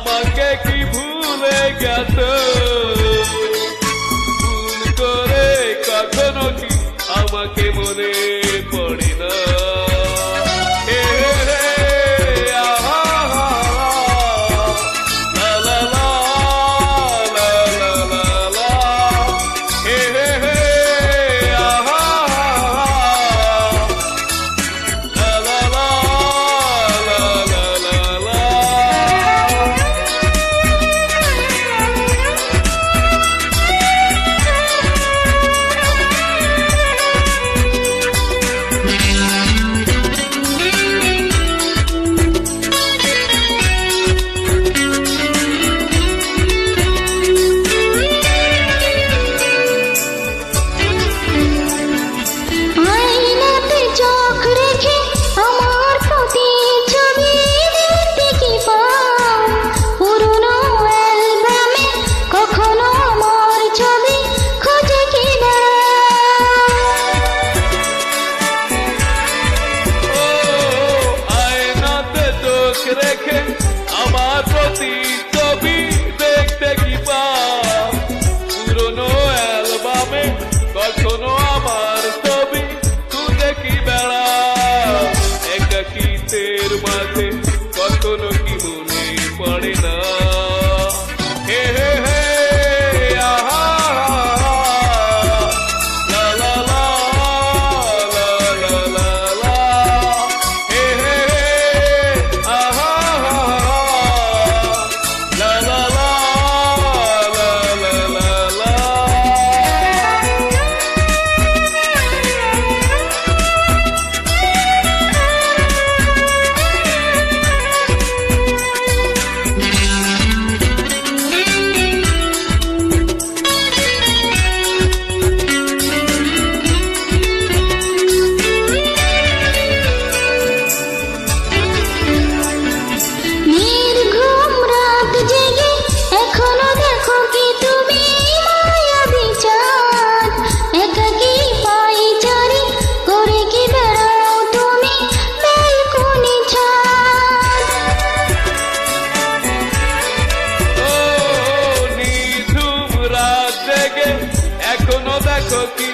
আমাকে কি ভুলে গেছো? ভুল করে কখনো কি আমাকে মনে পড়ে না? রেখে আমার প্রতি ছবি দেখতে কি পাও? পুরনো অ্যালবামে কখনো আমার ছবি খুঁজে কি বেড়াও? একাকিত্বের মাঝে কখনো কি মনে পড়ে না? হে হে হে আহা লা লা লা লা লা লা লা হে হে আহা লা লা লা লা লা লা লা। এখনো দেখো কি